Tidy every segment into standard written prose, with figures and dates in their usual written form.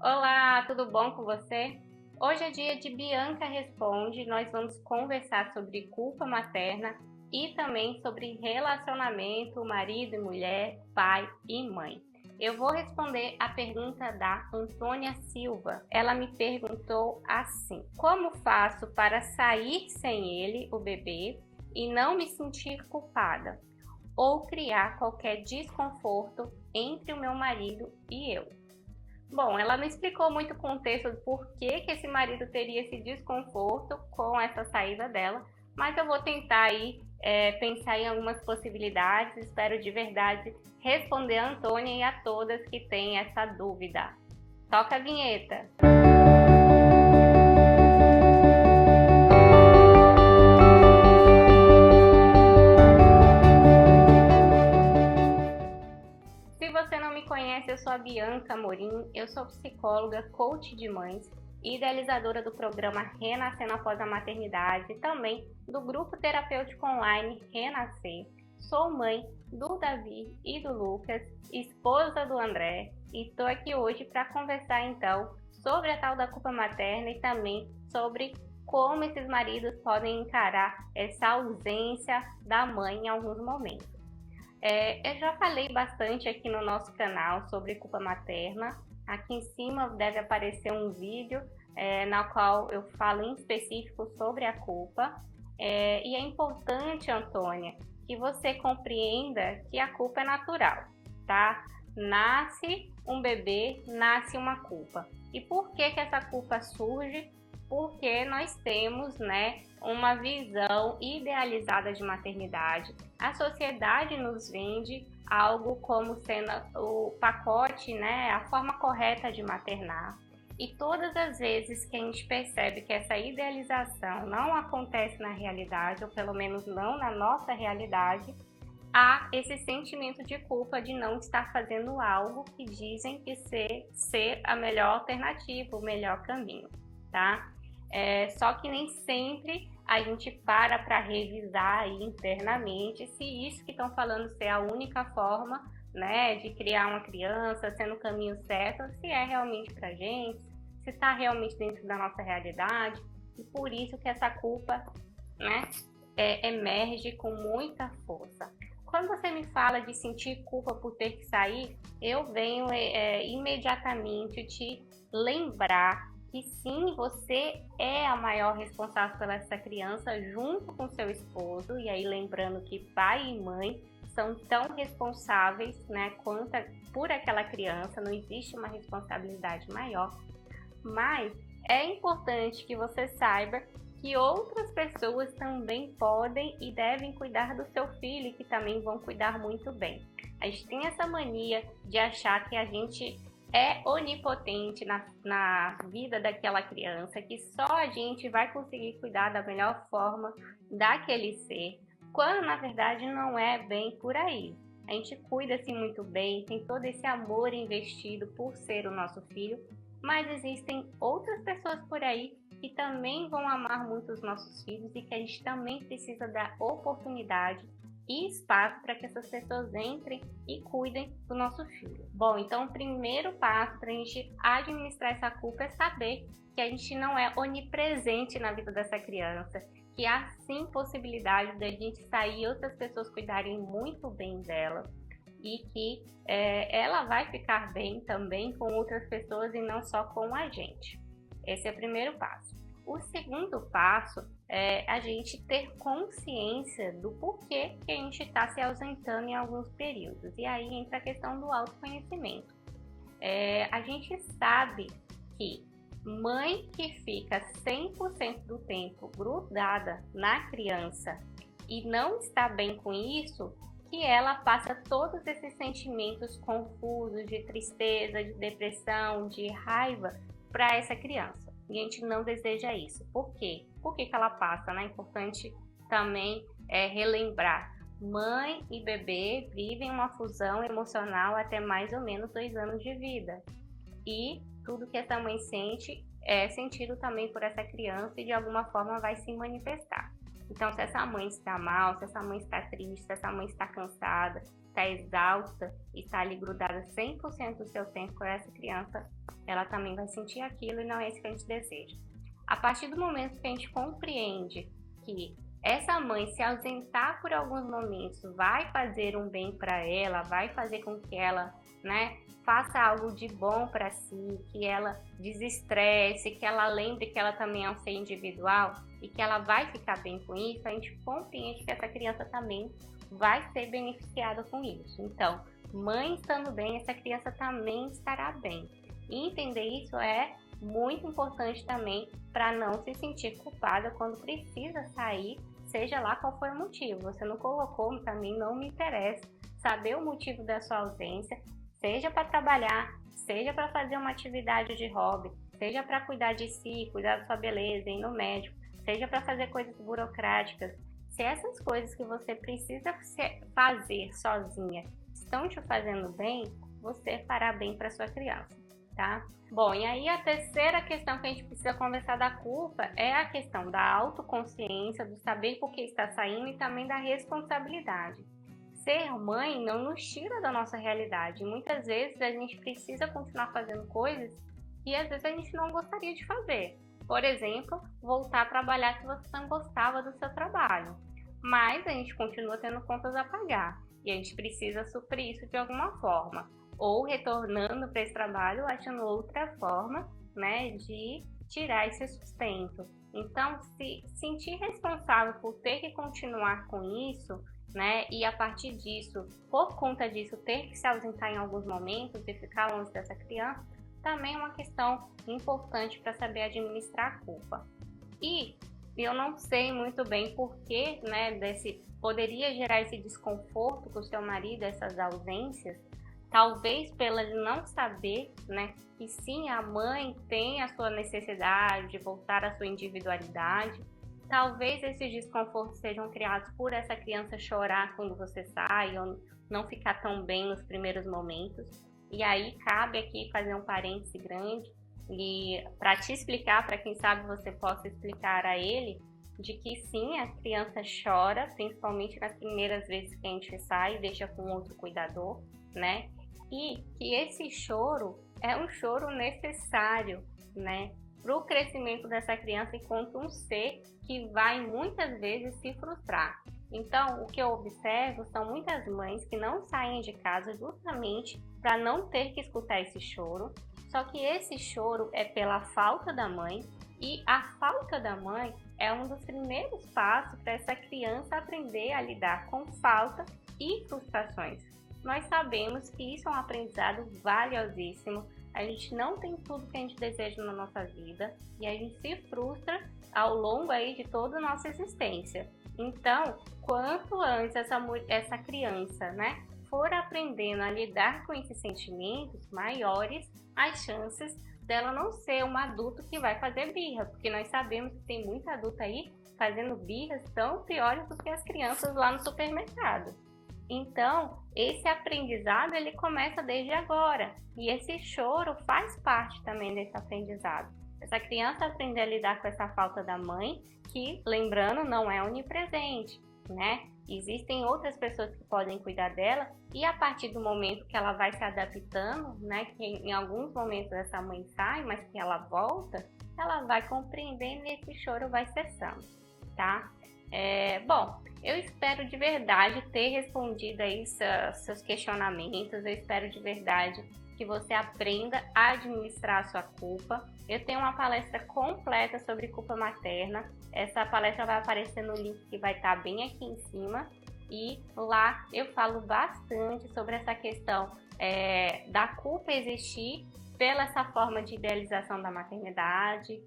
Olá, tudo bom com você? Hoje é dia de Bianca Responde. Nós vamos conversar sobre culpa materna e também sobre relacionamento, marido e mulher, pai e mãe. Eu vou responder a pergunta da Antônia Silva. Ela me perguntou assim: como faço para sair sem ele, o bebê, e não me sentir culpada? Ou criar qualquer desconforto entre o meu marido e eu? Bom, ela não explicou muito o contexto do porquê que esse marido teria esse desconforto com essa saída dela, mas eu vou tentar aí pensar em algumas possibilidades. Espero de verdade responder a Antônia e a todas que têm essa dúvida. Toca a vinheta! Se você não me conhece, eu sou a Bianca Amorim, eu sou psicóloga, coach de mães, idealizadora do programa Renascendo Após a Maternidade e também do grupo terapêutico online Renascer. Sou mãe do Davi e do Lucas, esposa do André, e estou aqui hoje para conversar então sobre a tal da culpa materna e também sobre como esses maridos podem encarar essa ausência da mãe em alguns momentos. Eu já falei bastante aqui no nosso canal sobre culpa materna. Aqui em cima deve aparecer um vídeo na qual eu falo em específico sobre a culpa. E é importante, Antônia, que você compreenda que a culpa é natural, tá? Nasce um bebê, nasce uma culpa. E por que essa culpa surge? Porque nós temos, uma visão idealizada de maternidade. A sociedade nos vende algo como sendo o pacote, a forma correta de maternar. E todas as vezes que a gente percebe que essa idealização não acontece na realidade, ou pelo menos não na nossa realidade, há esse sentimento de culpa de não estar fazendo algo que dizem que ser a melhor alternativa, o melhor caminho, tá? Só que nem sempre a gente para revisar aí internamente se isso que estão falando ser a única forma, de criar uma criança, sendo o caminho certo, se é realmente pra gente, se está realmente dentro da nossa realidade. E por isso que essa culpa, emerge com muita força. Quando você me fala de sentir culpa por ter que sair, eu venho imediatamente te lembrar que sim, você é a maior responsável pela essa criança junto com seu esposo. E aí lembrando que pai e mãe são tão responsáveis, quanto por aquela criança, não existe uma responsabilidade maior. Mas é importante que você saiba que outras pessoas também podem e devem cuidar do seu filho e que também vão cuidar muito bem. A gente tem essa mania de achar que a gente é onipotente na vida daquela criança, que só a gente vai conseguir cuidar da melhor forma daquele ser, quando na verdade não é bem por aí. A gente cuida assim muito bem, tem todo esse amor investido por ser o nosso filho, mas existem outras pessoas por aí que também vão amar muito os nossos filhos e que a gente também precisa dar oportunidade e espaço para que essas pessoas entrem e cuidem do nosso filho. Bom, então o primeiro passo para a gente administrar essa culpa é saber que a gente não é onipresente na vida dessa criança, que há sim possibilidade da gente sair e outras pessoas cuidarem muito bem dela e que ela vai ficar bem também com outras pessoas e não só com a gente. Esse é o primeiro passo. O segundo passo é a gente ter consciência do porquê que a gente está se ausentando em alguns períodos. E aí entra a questão do autoconhecimento. A gente sabe que mãe que fica 100% do tempo grudada na criança e não está bem com isso, que ela passa todos esses sentimentos confusos de tristeza, de depressão, de raiva para essa criança. E a gente não deseja isso. Por quê? Por que ela passa? É importante também relembrar. Mãe e bebê vivem uma fusão emocional até mais ou menos 2 anos de vida. E tudo que essa mãe sente é sentido também por essa criança e de alguma forma vai se manifestar. Então, se essa mãe está mal, se essa mãe está triste, se essa mãe está cansada, está exausta, está ali grudada 100% do seu tempo com essa criança, ela também vai sentir aquilo e não é isso que a gente deseja. A partir do momento que a gente compreende que essa mãe se ausentar por alguns momentos vai fazer um bem para ela, vai fazer com que ela, né, faça algo de bom para si, que ela desestresse, que ela lembre que ela também é um ser individual e que ela vai ficar bem com isso, a gente compreende que essa criança também vai ser beneficiada com isso. Então, mãe estando bem, essa criança também estará bem. E entender isso é muito importante também para não se sentir culpada quando precisa sair, seja lá qual for o motivo. Você não colocou, também não me interessa saber o motivo da sua ausência, seja para trabalhar, seja para fazer uma atividade de hobby, seja para cuidar de si, cuidar da sua beleza, ir no médico, seja para fazer coisas burocráticas. Se essas coisas que você precisa fazer sozinha estão te fazendo bem, você fará bem para sua criança, tá? Bom, e aí a terceira questão que a gente precisa conversar da culpa é a questão da autoconsciência, do saber por que está saindo e também da responsabilidade. Ser mãe não nos tira da nossa realidade. Muitas vezes a gente precisa continuar fazendo coisas que às vezes a gente não gostaria de fazer. Por exemplo, voltar a trabalhar se você não gostava do seu trabalho. Mas a gente continua tendo contas a pagar e a gente precisa suprir isso de alguma forma. Ou retornando para esse trabalho, achando outra forma, né, de tirar esse sustento. Então, se sentir responsável por ter que continuar com isso, né, e a partir disso, por conta disso, ter que se ausentar em alguns momentos e ficar longe dessa criança, também é uma questão importante para saber administrar a culpa. E eu não sei muito bem por que, né, poderia gerar esse desconforto com o seu marido, essas ausências, talvez pela não saber, né, que sim, a mãe tem a sua necessidade de voltar à sua individualidade. Talvez esses desconfortos sejam criados por essa criança chorar quando você sai ou não ficar tão bem nos primeiros momentos. E aí cabe aqui fazer um parêntese grande e para te explicar, para quem sabe você possa explicar a ele, de que sim, a criança chora, principalmente nas primeiras vezes que a gente sai e deixa com outro cuidador, né? E que esse choro é um choro necessário, né, para o crescimento dessa criança enquanto um ser que vai muitas vezes se frustrar. Então, o que eu observo são muitas mães que não saem de casa justamente para não ter que escutar esse choro, só que esse choro é pela falta da mãe e a falta da mãe é um dos primeiros passos para essa criança aprender a lidar com falta e frustrações. Nós sabemos que isso é um aprendizado valiosíssimo. A gente não tem tudo que a gente deseja na nossa vida e a gente se frustra ao longo aí de toda a nossa existência. Então, quanto antes essa criança, né, for aprendendo a lidar com esses sentimentos, maiores as chances dela não ser um adulto que vai fazer birra, porque nós sabemos que tem muito adulto aí fazendo birras tão piores do que as crianças lá no supermercado. Então, esse aprendizado ele começa desde agora e esse choro faz parte também desse aprendizado. Essa criança aprende a lidar com essa falta da mãe, que, lembrando, não é onipresente, né? Existem outras pessoas que podem cuidar dela e a partir do momento que ela vai se adaptando, né? Que em alguns momentos essa mãe sai, mas que ela volta, ela vai compreendendo e esse choro vai cessando, tá? Bom, eu espero de verdade ter respondido aí seus questionamentos, eu espero de verdade que você aprenda a administrar a sua culpa. Eu tenho uma palestra completa sobre culpa materna, essa palestra vai aparecer no link que vai estar bem aqui em cima e lá eu falo bastante sobre essa questão da culpa existir pela essa forma de idealização da maternidade,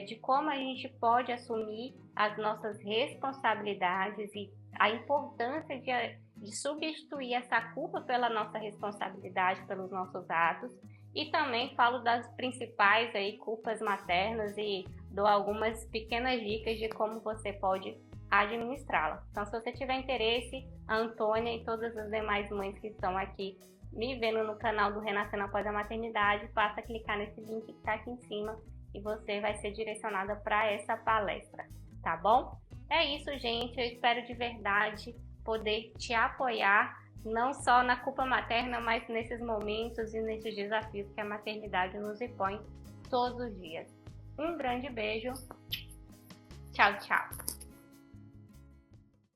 de como a gente pode assumir as nossas responsabilidades e a importância de substituir essa culpa pela nossa responsabilidade, pelos nossos atos. E também falo das principais aí, culpas maternas e dou algumas pequenas dicas de como você pode administrá-la. Então, se você tiver interesse, a Antônia e todas as demais mães que estão aqui me vendo no canal do Renascendo Após a Maternidade, basta clicar nesse link que está aqui em cima e você vai ser direcionada para essa palestra, tá bom? É isso, gente. Eu espero de verdade poder te apoiar não só na culpa materna, mas nesses momentos e nesses desafios que a maternidade nos impõe todos os dias. Um grande beijo. Tchau, tchau.